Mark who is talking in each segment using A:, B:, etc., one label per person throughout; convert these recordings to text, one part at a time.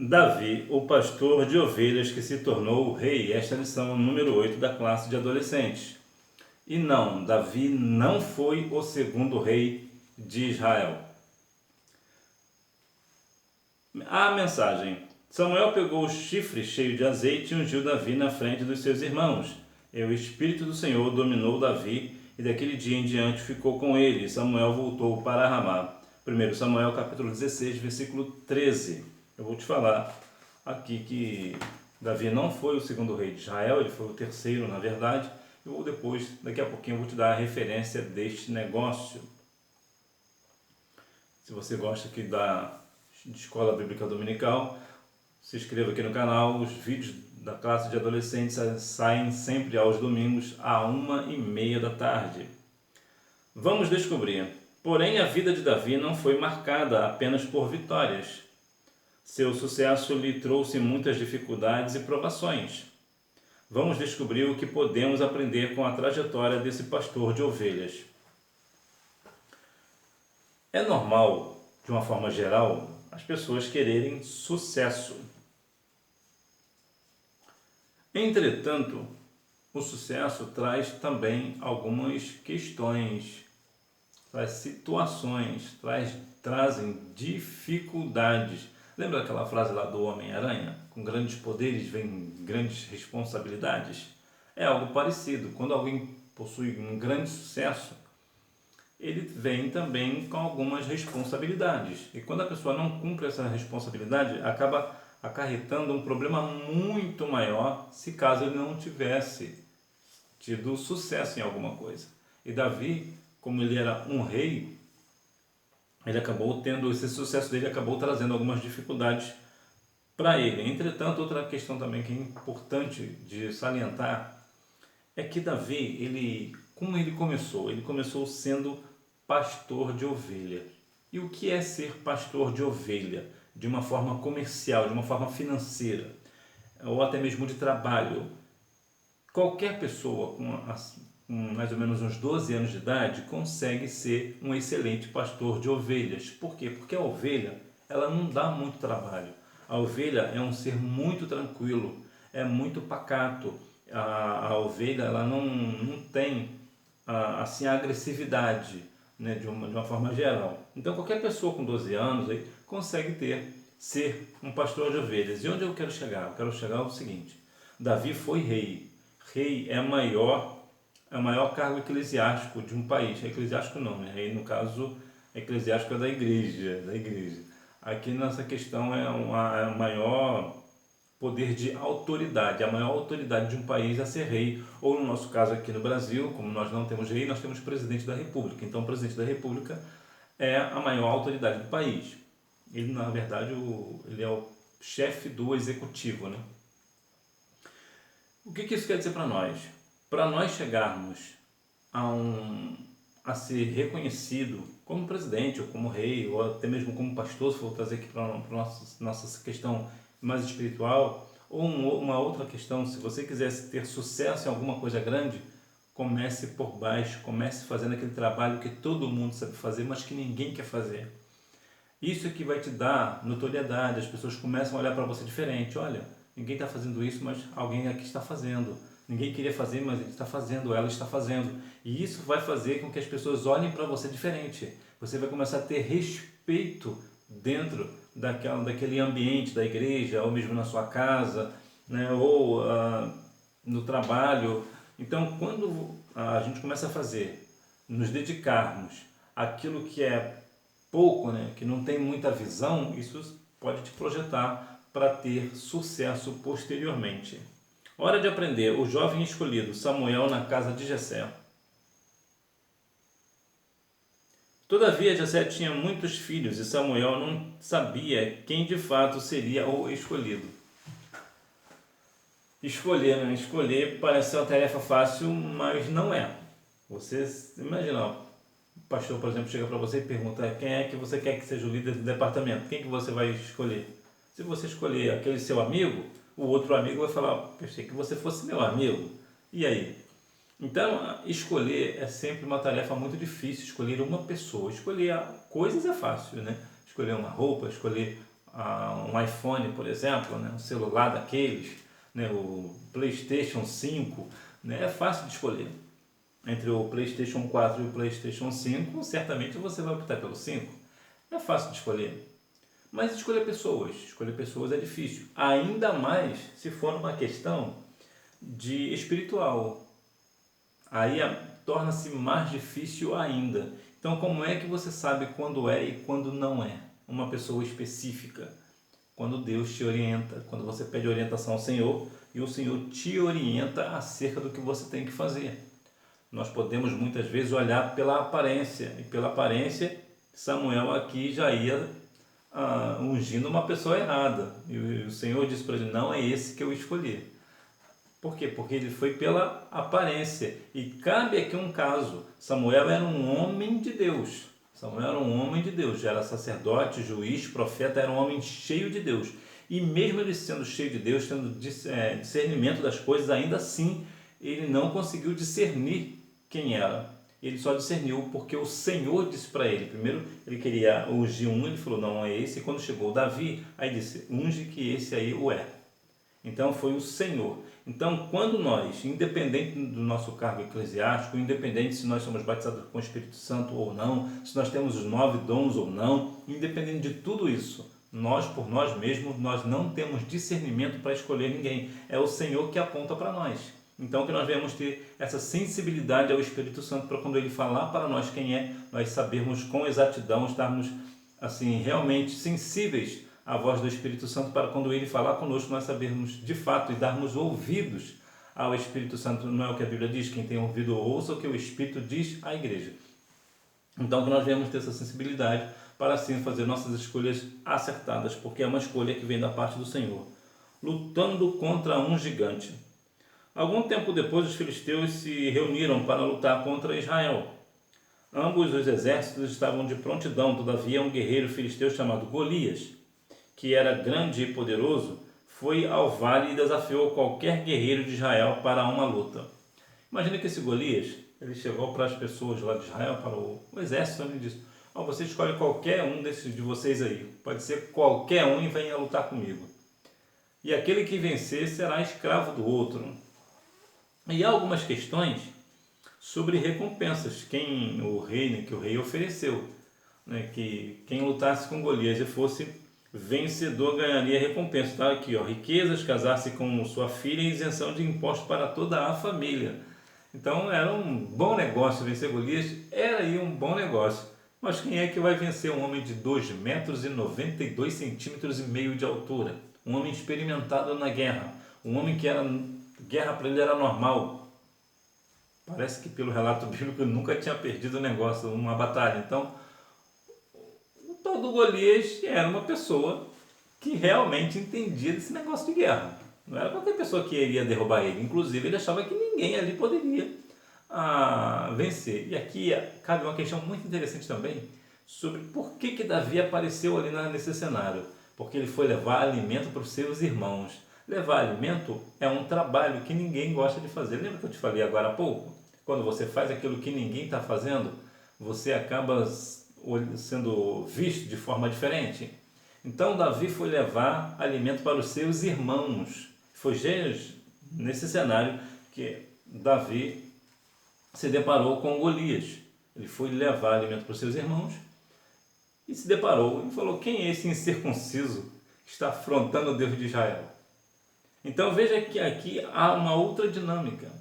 A: Davi, o pastor de ovelhas que se tornou rei. Esta é a lição número 8 da classe de adolescentes. E não, Davi não foi o segundo rei de Israel. A mensagem: Samuel pegou o chifre cheio de azeite e ungiu Davi na frente dos seus irmãos. E o Espírito do Senhor dominou Davi, e daquele dia em diante ficou com ele. E Samuel voltou para Ramá. 1 Samuel capítulo 16, versículo 13. Eu vou te falar aqui que Davi não foi o segundo rei de Israel, ele foi o terceiro, na verdade. Eu vou depois, daqui a pouquinho, eu vou te dar a referência deste negócio. Se você gosta aqui de Escola Bíblica Dominical, se inscreva aqui no canal. Os vídeos da classe de adolescentes saem sempre aos domingos, à 1h30 da tarde. Vamos descobrir. Porém, a vida de Davi não foi marcada apenas por vitórias. Seu sucesso lhe trouxe muitas dificuldades e provações. Vamos descobrir o que podemos aprender com a trajetória desse pastor de ovelhas. É normal, de uma forma geral, as pessoas quererem sucesso. Entretanto, o sucesso traz também algumas questões, traz situações, trazem dificuldades. Lembra aquela frase lá do Homem-Aranha? Com grandes poderes vem grandes responsabilidades? É algo parecido. Quando alguém possui um grande sucesso, ele vem também com algumas responsabilidades. E quando a pessoa não cumpre essa responsabilidade, acaba acarretando um problema muito maior se caso ele não tivesse tido sucesso em alguma coisa. E Davi, como ele era um rei, ele acabou tendo, esse sucesso dele acabou trazendo algumas dificuldades para ele. Entretanto, outra questão também que é importante de salientar é que Davi, como ele começou? Ele começou sendo pastor de ovelha. E o que é ser pastor de ovelha? De uma forma comercial, de uma forma financeira, ou até mesmo de trabalho. Qualquer pessoa com mais ou menos uns 12 anos de idade consegue ser um excelente pastor de ovelhas. Por quê? Porque a ovelha, ela não dá muito trabalho. A ovelha é um ser muito tranquilo, é muito pacato. A ovelha, ela não tem assim, a agressividade, né, de uma forma geral. Então qualquer pessoa com 12 anos aí, consegue ser um pastor de ovelhas. E onde eu quero chegar? Eu quero chegar ao seguinte: Davi foi rei. Rei é o maior cargo eclesiástico de um país. Eclesiástico não, né? Rei, no caso, eclesiástico é da igreja. Aqui nessa questão é o maior poder de autoridade, a maior autoridade de um país a ser rei, ou no nosso caso aqui no Brasil, como nós não temos rei, nós temos presidente da república. Então o presidente da república é a maior autoridade do país. Ele, na verdade, ele é o chefe do executivo, né? O que isso quer dizer para nós? Para nós chegarmos a ser reconhecido como presidente, ou como rei, ou até mesmo como pastor, se for trazer aqui para a nossa questão mais espiritual, ou uma outra questão, se você quiser ter sucesso em alguma coisa grande, comece por baixo, comece fazendo aquele trabalho que todo mundo sabe fazer, mas que ninguém quer fazer. Isso é que vai te dar notoriedade, as pessoas começam a olhar para você diferente. Olha, ninguém está fazendo isso, mas alguém aqui está fazendo. Ninguém queria fazer, mas ele está fazendo, ela está fazendo. E isso vai fazer com que as pessoas olhem para você diferente. Você vai começar a ter respeito dentro daquele ambiente da igreja, ou mesmo na sua casa, né, ou no trabalho. Então, quando a gente começa a nos dedicarmos àquilo que é pouco, né, que não tem muita visão, isso pode te projetar para ter sucesso posteriormente. Hora de aprender. O jovem escolhido, Samuel na casa de Jessé. Todavia, Jessé tinha muitos filhos e Samuel não sabia quem de fato seria o escolhido. Escolher parece ser uma tarefa fácil, mas não é. Você imagina, o pastor, por exemplo, chega para você e pergunta: quem é que você quer que seja o líder do departamento? Quem que você vai escolher? Se você escolher aquele seu amigo, o outro amigo vai falar: pensei que você fosse meu amigo. E aí? Então, escolher é sempre uma tarefa muito difícil. Escolher uma pessoa. Escolher coisas é fácil, né? Escolher uma roupa, escolher um iPhone, por exemplo, né, um celular daqueles, né, o PlayStation 5, né, é fácil de escolher. Entre o PlayStation 4 e o PlayStation 5, certamente você vai optar pelo 5. É fácil de escolher. Mas escolher pessoas é difícil. Ainda mais se for uma questão de espiritual. Aí torna-se mais difícil ainda. Então, como é que você sabe quando é e quando não é uma pessoa específica? Quando Deus te orienta, quando você pede orientação ao Senhor e o Senhor te orienta acerca do que você tem que fazer. Nós podemos muitas vezes olhar pela aparência, e pela aparência Samuel aqui já ia ungindo uma pessoa errada. E o Senhor disse para ele, não é esse que eu escolhi. Por quê? Porque ele foi pela aparência. E cabe aqui um caso. Samuel era um homem de Deus. Samuel era um homem de Deus. Já era sacerdote, juiz, profeta, era um homem cheio de Deus. E mesmo ele sendo cheio de Deus, tendo discernimento das coisas, ainda assim ele não conseguiu discernir quem era. Ele só discerniu porque o Senhor disse para ele. Primeiro ele queria ungir um, ele falou, não é esse. E quando chegou Davi, aí disse, unge que esse aí o é. Então foi o Senhor. Então, quando nós, independente do nosso cargo eclesiástico, independente se nós somos batizados com o Espírito Santo ou não, se nós temos os 9 dons ou não, independente de tudo isso, nós, por nós mesmos, nós não temos discernimento para escolher ninguém. É o Senhor que aponta para nós. Então, que nós venhamos ter essa sensibilidade ao Espírito Santo para quando Ele falar para nós quem é, nós sabermos com exatidão, estarmos assim, realmente sensíveis a voz do Espírito Santo para quando ele falar conosco nós sabermos de fato e darmos ouvidos ao Espírito Santo. Não é o que a Bíblia diz, quem tem ouvido ouça o que o Espírito diz à igreja. Então que nós venhamos ter essa sensibilidade para assim fazer nossas escolhas acertadas, porque é uma escolha que vem da parte do Senhor. Lutando contra um gigante. Algum tempo depois os filisteus se reuniram para lutar contra Israel. Ambos os exércitos estavam de prontidão, todavia um guerreiro filisteu chamado Golias, que era grande e poderoso, foi ao vale e desafiou qualquer guerreiro de Israel para uma luta. Imagina que esse Golias, ele chegou para as pessoas lá de Israel, para o exército, e disse, você escolhe qualquer um desses de vocês aí, pode ser qualquer um e venha lutar comigo. E aquele que vencer será escravo do outro. E há algumas questões sobre recompensas, que o rei ofereceu, né, que quem lutasse com Golias e fosse vencedor ganharia recompensa. Está aqui, riquezas, casar-se com sua filha e isenção de impostos para toda a família. Então era um bom negócio vencer Golias, era aí um bom negócio. Mas quem é que vai vencer um homem de 2 metros e 92 centímetros e meio de altura? Um homem experimentado na guerra, um homem que guerra para ele era normal. Parece que pelo relato bíblico ele nunca tinha perdido um negócio, uma batalha. Então todo Golias era uma pessoa que realmente entendia desse negócio de guerra. Não era qualquer pessoa que iria derrubar ele. Inclusive, ele achava que ninguém ali poderia vencer. E aqui cabe uma questão muito interessante também sobre por que Davi apareceu ali nesse cenário. Porque ele foi levar alimento para os seus irmãos. Levar alimento é um trabalho que ninguém gosta de fazer. Lembra que eu te falei agora há pouco? Quando você faz aquilo que ninguém está fazendo, você acaba sendo visto de forma diferente. Então Davi foi levar alimento para os seus irmãos. Foi nesse cenário que Davi se deparou com Golias. Ele foi levar alimento para os seus irmãos e se deparou e falou, quem é esse incircunciso que está afrontando o Deus de Israel? Então veja que aqui há uma outra dinâmica.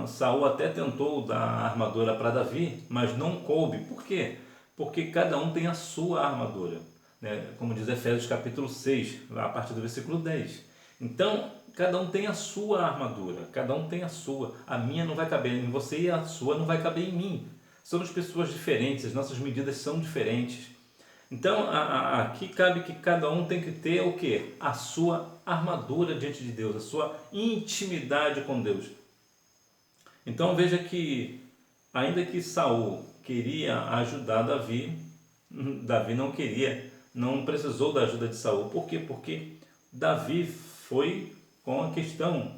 A: Saul até tentou dar a armadura para Davi, mas não coube. Por quê? Porque cada um tem a sua armadura, né? Como diz Efésios capítulo 6, lá a partir do versículo 10. Então, cada um tem a sua armadura, cada um tem a sua. A minha não vai caber em você e a sua não vai caber em mim. Somos pessoas diferentes, as nossas medidas são diferentes. Então, aqui cabe que cada um tem que ter o quê? A sua armadura diante de Deus, a sua intimidade com Deus. Então veja que, ainda que Saul queria ajudar Davi, Davi não precisou da ajuda de Saul. Por quê? Porque Davi foi com a questão,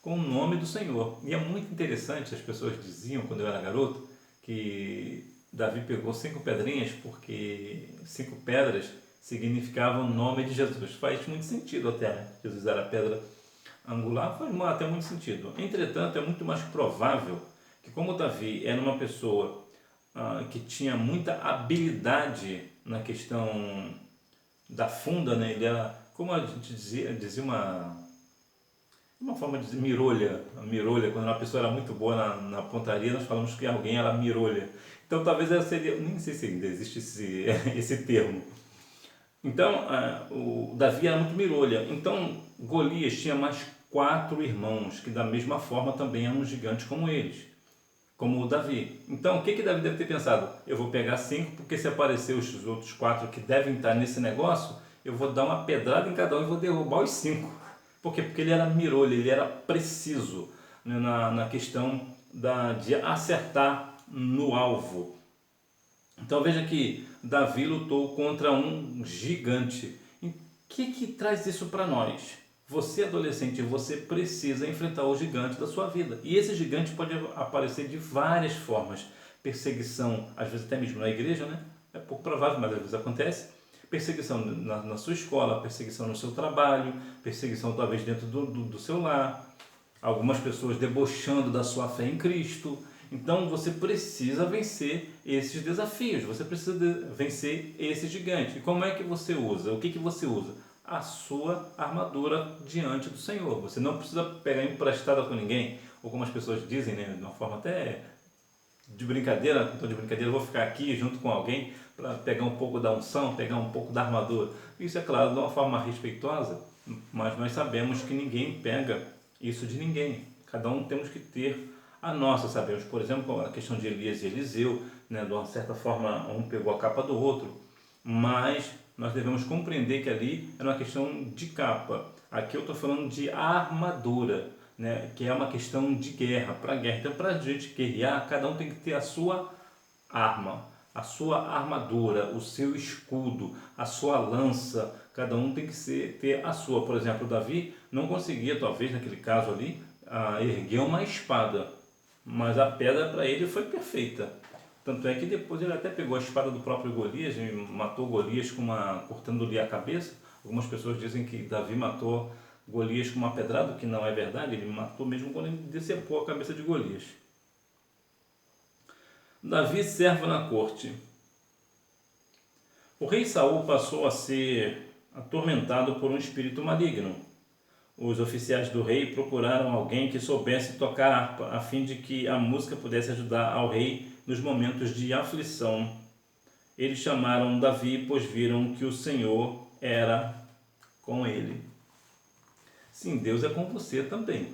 A: com o nome do Senhor. E é muito interessante, as pessoas diziam, quando eu era garoto, que Davi pegou 5 pedrinhas, porque 5 pedras significava o nome de Jesus. Faz muito sentido até, né? Jesus era a pedra angular, faz até muito sentido. Entretanto, é muito mais provável que, como Davi era uma pessoa que tinha muita habilidade na questão da funda, né? Ele era, como a gente dizia uma forma de dizer mirolha. A mirolha, quando uma pessoa era muito boa na pontaria, nós falamos que alguém era mirolha. Então talvez ela seria, nem sei se ainda existe esse termo. Então o Davi era muito mirolha. Então Golias tinha mais 4 irmãos, que da mesma forma também eram gigantes como eles, como o Davi. Então o que Davi deve ter pensado? Eu vou pegar 5, porque se aparecer os outros 4 que devem estar nesse negócio, eu vou dar uma pedrada em cada um e vou derrubar os 5. Por quê? Porque ele era mirolho, ele era preciso, né, na questão de acertar no alvo. Então veja que Davi lutou contra um gigante. E o que traz isso para nós? Você, adolescente, você precisa enfrentar o gigante da sua vida. E esse gigante pode aparecer de várias formas. Perseguição, às vezes até mesmo na igreja, né? É pouco provável, mas às vezes acontece. Perseguição na sua escola, perseguição no seu trabalho, perseguição talvez dentro do seu lar. Algumas pessoas debochando da sua fé em Cristo. Então você precisa vencer esses desafios, você precisa vencer esse gigante. E como é que você usa? O que você usa? A sua armadura diante do Senhor. Você não precisa pegar emprestada com ninguém, ou como as pessoas dizem, né, de uma forma até de brincadeira, então de brincadeira, eu vou ficar aqui junto com alguém para pegar um pouco da unção, pegar um pouco da armadura. Isso é claro, de uma forma respeitosa, mas nós sabemos que ninguém pega isso de ninguém. Cada um temos que ter a nossa, sabemos. Por exemplo, a questão de Elias e Eliseu, né, de uma certa forma, um pegou a capa do outro, mas nós devemos compreender que ali é uma questão de capa. Aqui eu estou falando de armadura, né, que é uma questão de guerra, para guerra. Então, para a gente guerrear, cada um tem que ter a sua arma, a sua armadura, o seu escudo, a sua lança. Cada um tem que ter a sua. Por exemplo, Davi não conseguia, talvez naquele caso ali, erguer uma espada, mas a pedra para ele foi perfeita. Tanto é que depois ele até pegou a espada do próprio Golias e matou Golias cortando-lhe a cabeça. Algumas pessoas dizem que Davi matou Golias com uma pedrada, o que não é verdade. Ele matou mesmo quando ele decepou a cabeça de Golias. Davi, servo na corte. O rei Saul passou a ser atormentado por um espírito maligno. Os oficiais do rei procuraram alguém que soubesse tocar harpa, a fim de que a música pudesse ajudar ao rei nos momentos de aflição. Eles chamaram Davi, pois viram que o Senhor era com ele. Sim, Deus é com você também.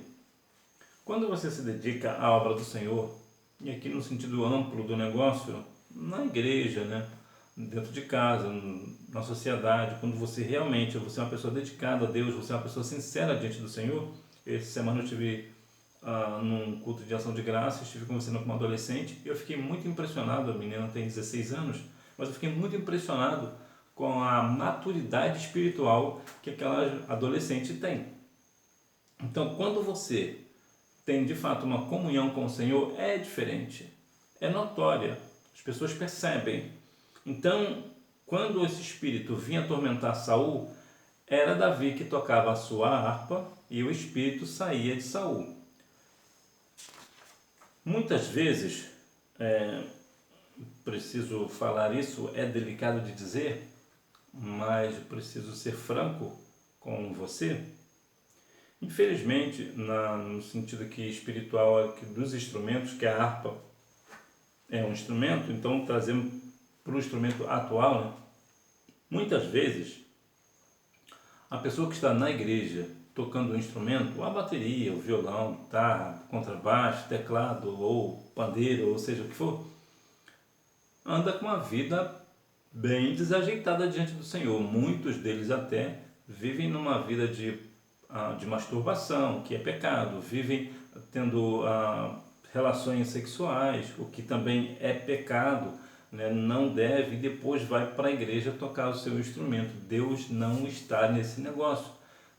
A: Quando você se dedica à obra do Senhor, e aqui no sentido amplo do negócio, na igreja, né? Dentro de casa, na sociedade, quando você realmente, você é uma pessoa dedicada a Deus, você é uma pessoa sincera diante do Senhor. Essa semana eu estive num culto de ação de graça, estive conversando com uma adolescente e eu fiquei muito impressionado. A menina tem 16 anos, mas eu fiquei muito impressionado com a maturidade espiritual que aquela adolescente tem. Então, quando você tem de fato uma comunhão com o Senhor, é diferente, é notória, as pessoas percebem. Então, quando esse espírito vinha atormentar Saul, era Davi que tocava a sua harpa e o espírito saía de Saul. Muitas vezes, preciso falar isso, é delicado de dizer, mas preciso ser franco com você. Infelizmente, no sentido que espiritual dos instrumentos, que a harpa é um instrumento, então trazemos para o instrumento atual, né? Muitas vezes a pessoa que está na igreja tocando um instrumento, a bateria, o violão, guitarra, contrabaixo, teclado ou pandeiro, ou seja o que for, anda com uma vida bem desajeitada diante do Senhor. Muitos deles até vivem numa vida de masturbação, que é pecado, vivem tendo relações sexuais, o que também é pecado, né? Não deve, e depois vai para a igreja tocar o seu instrumento. Deus não está nesse negócio.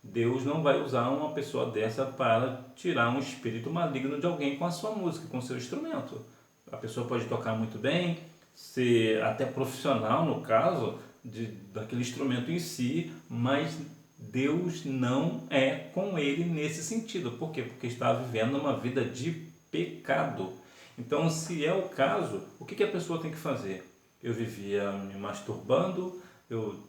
A: Deus não vai usar uma pessoa dessa para tirar um espírito maligno de alguém com a sua música, com o seu instrumento. A pessoa pode tocar muito bem, ser até profissional no caso, daquele instrumento em si, mas Deus não é com ele nesse sentido. Por quê? Porque está vivendo uma vida de pecado. Então, se é o caso, o que a pessoa tem que fazer? Eu vivia me masturbando, eu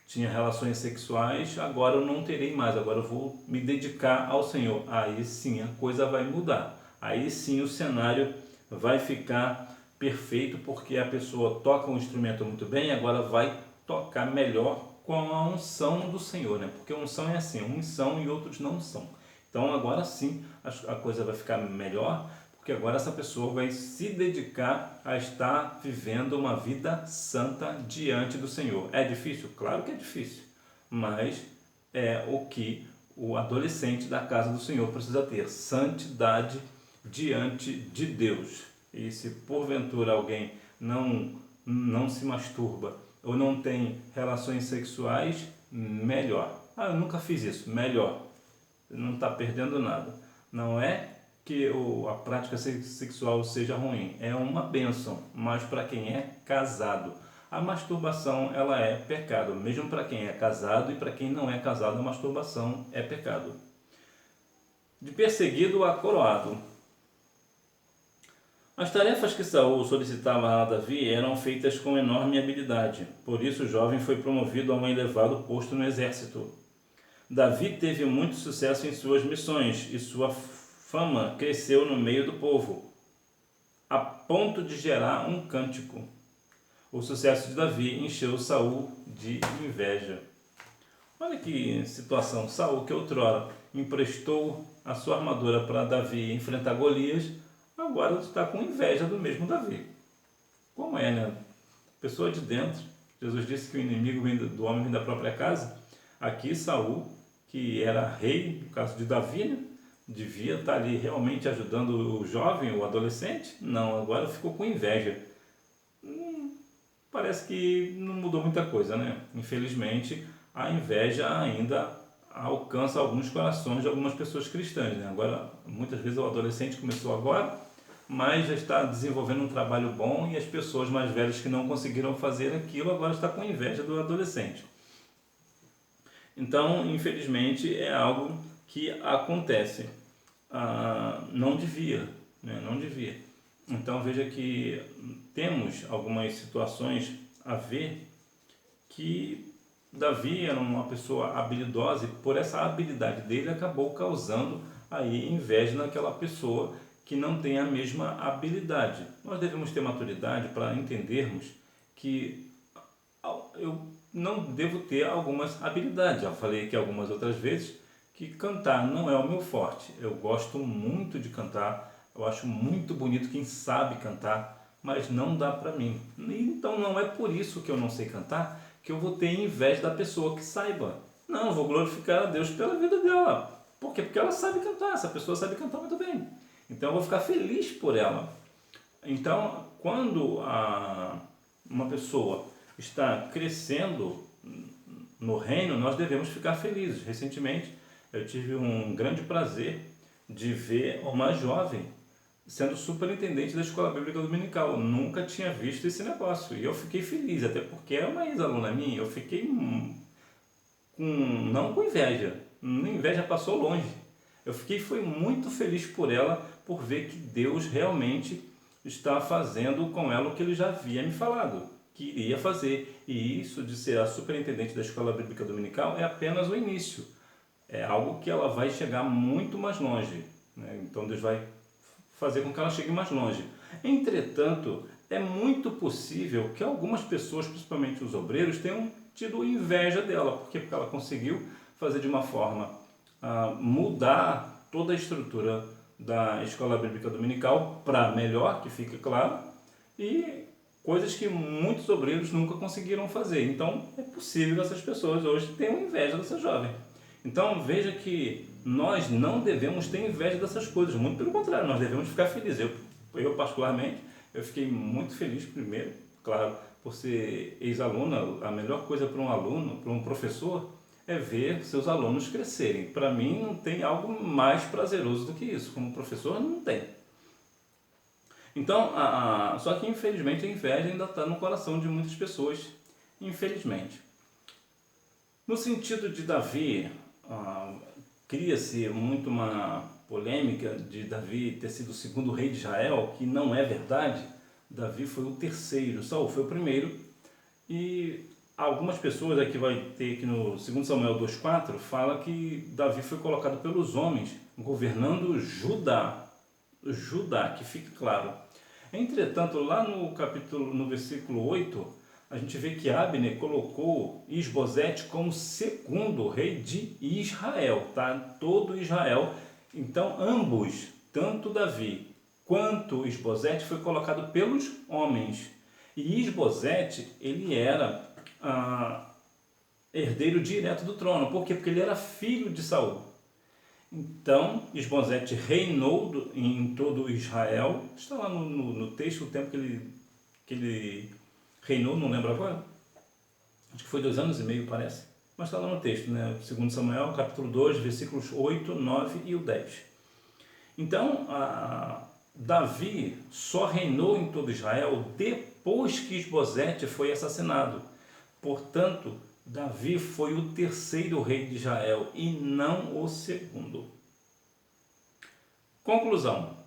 A: tinha relações sexuais, agora eu não terei mais, agora eu vou me dedicar ao Senhor. Aí sim a coisa vai mudar. Aí sim o cenário vai ficar perfeito, porque a pessoa toca um instrumento muito bem, agora vai tocar melhor com a unção do Senhor, né? Porque a unção é assim, uns são e outros não são. Então agora sim a coisa vai ficar melhor, porque agora essa pessoa vai se dedicar a estar vivendo uma vida santa diante do Senhor. É difícil? Claro que é difícil, mas é o que o adolescente da casa do Senhor precisa ter: santidade diante de Deus. E se porventura alguém não se masturba ou não tem relações sexuais, melhor. Ah, eu nunca fiz isso, melhor. Não está perdendo nada. Não é que a prática sexual seja ruim, é uma bênção, mas para quem é casado. A masturbação, ela é pecado, mesmo para quem é casado, e para quem não é casado, a masturbação é pecado. De perseguido a coroado. As tarefas que Saul solicitava a Davi eram feitas com enorme habilidade, por isso o jovem foi promovido a um elevado posto no exército. Davi teve muito sucesso em suas missões e sua fama cresceu no meio do povo, a ponto de gerar um cântico. O sucesso de Davi encheu Saul de inveja. Olha que situação. Saul, que outrora emprestou a sua armadura para Davi enfrentar Golias, agora está com inveja do mesmo Davi. Como é, né? Pessoa de dentro. Jesus disse que o inimigo do homem vem da própria casa. Aqui Saul, que era rei, no caso de Davi, né? Devia estar ali realmente ajudando o jovem, o adolescente. Não, agora ficou com inveja. Parece que não mudou muita coisa, né? Infelizmente, a inveja ainda alcança alguns corações de algumas pessoas cristãs, né? Agora, muitas vezes o adolescente começou agora, mas já está desenvolvendo um trabalho bom, e as pessoas mais velhas que não conseguiram fazer aquilo agora está com inveja do adolescente. Então, infelizmente, é algo que acontece. Não devia, né? Não devia. Então, veja que temos algumas situações a ver que Davi era uma pessoa habilidosa, e por essa habilidade dele acabou causando aí inveja naquela pessoa que não tem a mesma habilidade. Nós devemos ter maturidade para entendermos que eu não devo ter algumas habilidades. Já falei aqui algumas outras vezes que cantar não é o meu forte. Eu gosto muito de cantar, eu acho muito bonito quem sabe cantar, mas não dá para mim. Então não é por isso que eu não sei cantar que eu vou ter inveja da pessoa que saiba. Não, eu vou glorificar a Deus pela vida dela. Por quê? Porque ela sabe cantar, essa pessoa sabe cantar muito bem. Então eu vou ficar feliz por ela. Então, quando uma pessoa está crescendo no reino, nós devemos ficar felizes. Recentemente, eu tive um grande prazer de ver uma jovem sendo superintendente da Escola Bíblica Dominical. Eu nunca tinha visto esse negócio e eu fiquei feliz, até porque é uma ex-aluna minha. Eu fiquei não com inveja, a inveja passou longe. Eu fui muito feliz por ela, por ver que Deus realmente está fazendo com ela o que ele já havia me falado que iria fazer. E isso de ser a superintendente da Escola Bíblica Dominical é apenas o início. É algo que ela vai chegar muito mais longe, né? Então Deus vai fazer com que ela chegue mais longe. Entretanto, é muito possível que algumas pessoas, principalmente os obreiros, tenham tido inveja dela. Por quê? Porque ela conseguiu fazer de uma forma a mudar toda a estrutura da Escola Bíblica Dominical para melhor, que fique claro, e coisas que muitos obreiros nunca conseguiram fazer. Então, é possível que essas pessoas hoje tenham inveja dessa jovem. Então, veja que nós não devemos ter inveja dessas coisas, muito pelo contrário, nós devemos ficar felizes. Eu particularmente, eu fiquei muito feliz, primeiro, claro, por ser ex-aluna. A melhor coisa para um aluno, para um professor, é ver seus alunos crescerem. Para mim, não tem algo mais prazeroso do que isso. Como professor, não tem. Então, só que infelizmente a inveja ainda está no coração de muitas pessoas. infelizmente. No sentido de Davi, cria-se muito uma polêmica de Davi ter sido o segundo rei de Israel, que não é verdade. Davi foi o terceiro, Saul foi o primeiro. E algumas pessoas, aqui vai ter aqui no 2 Samuel 2,4, fala que Davi foi colocado pelos homens, governando Judá. Judá, que fique claro. Entretanto, lá no versículo 8, a gente vê que Abner colocou Isbosete como segundo rei de Israel, tá? Todo Israel. Então, ambos, tanto Davi quanto Isbosete, foi colocado pelos homens. E Isbosete, ele era herdeiro direto do trono. Por quê? Porque ele era filho de Saul. Então, Isbosete reinou em todo Israel. Está lá no texto o tempo que ele reinou, não lembro agora. Acho que foi 2 anos e meio, parece. Mas está lá no texto, né? 2 Samuel, capítulo 2, versículos 8, 9 e o 10. Então, Davi só reinou em todo Israel depois que Isbosete foi assassinado. Portanto, Davi foi o terceiro rei de Israel e não o segundo. Conclusão.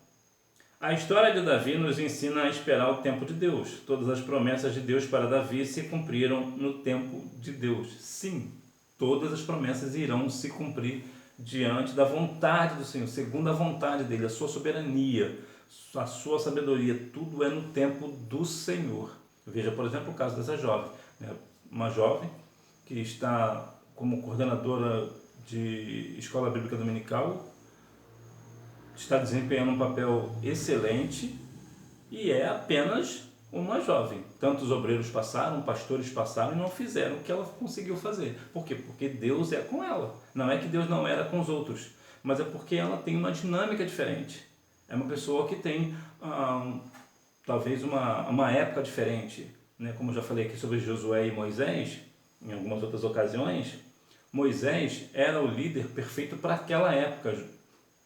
A: A história de Davi nos ensina a esperar o tempo de Deus. Todas as promessas de Deus para Davi se cumpriram no tempo de Deus. Sim, todas as promessas irão se cumprir diante da vontade do Senhor, segundo a vontade dele, a sua soberania, a sua sabedoria. Tudo é no tempo do Senhor. Veja, por exemplo, o caso dessa jovem. Uma jovem que está como coordenadora de escola bíblica dominical, está desempenhando um papel excelente e é apenas uma jovem. Tantos obreiros passaram, pastores passaram e não fizeram o que ela conseguiu fazer. Por quê? Porque Deus é com ela. Não é que Deus não era com os outros, mas é porque ela tem uma dinâmica diferente. É uma pessoa que tem talvez uma época diferente. Né? Como eu já falei aqui sobre Josué e Moisés, em algumas outras ocasiões, Moisés era o líder perfeito para aquela época.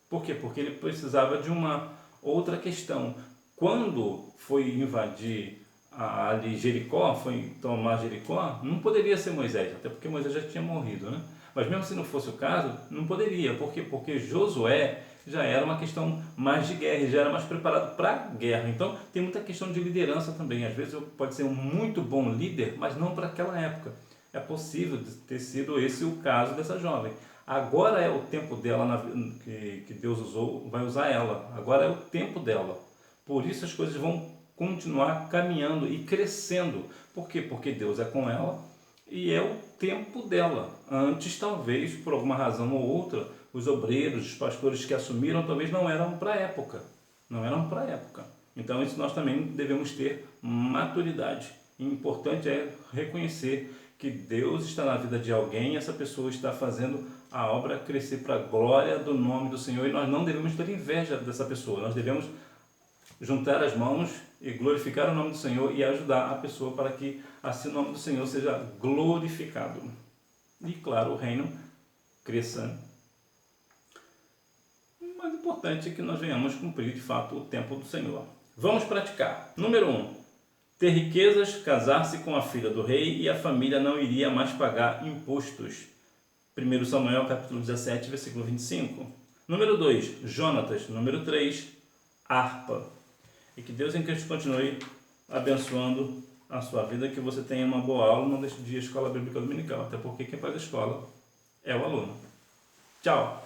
A: Por quê? Porque ele precisava de uma outra questão. Quando foi invadir ali Jericó, foi tomar Jericó, não poderia ser Moisés, até porque Moisés já tinha morrido, né? Mas mesmo se não fosse o caso, não poderia. Por quê? Porque Josué já era uma questão mais de guerra, já era mais preparado para a guerra. Então, tem muita questão de liderança também. Às vezes pode ser um muito bom líder, mas não para aquela época. É possível ter sido esse o caso dessa jovem. Agora é o tempo dela que Deus vai usar ela. Agora é o tempo dela. Por isso as coisas vão continuar caminhando e crescendo. Por quê? Porque Deus é com ela e é o tempo dela. Antes, talvez, por alguma razão ou outra, os obreiros, os pastores que assumiram, talvez não eram para a época. Não eram para a época. Então, isso nós também devemos ter maturidade. E o importante é reconhecer que Deus está na vida de alguém e essa pessoa está fazendo a obra crescer para a glória do nome do Senhor. E nós não devemos ter inveja dessa pessoa. Nós devemos juntar as mãos e glorificar o nome do Senhor e ajudar a pessoa para que assim o nome do Senhor seja glorificado. E claro, o reino cresça. Mas o importante é que nós venhamos cumprir de fato o tempo do Senhor. Vamos praticar. Número 1. Ter riquezas, casar-se com a filha do rei e a família não iria mais pagar impostos. 1 Samuel capítulo 17, versículo 25. Número 2, Jonatas. Número 3, harpa. E que Deus em Cristo continue abençoando a sua vida, que você tenha uma boa aula, não deixe de ir à escola bíblica dominical, até porque quem faz a escola é o aluno. Tchau!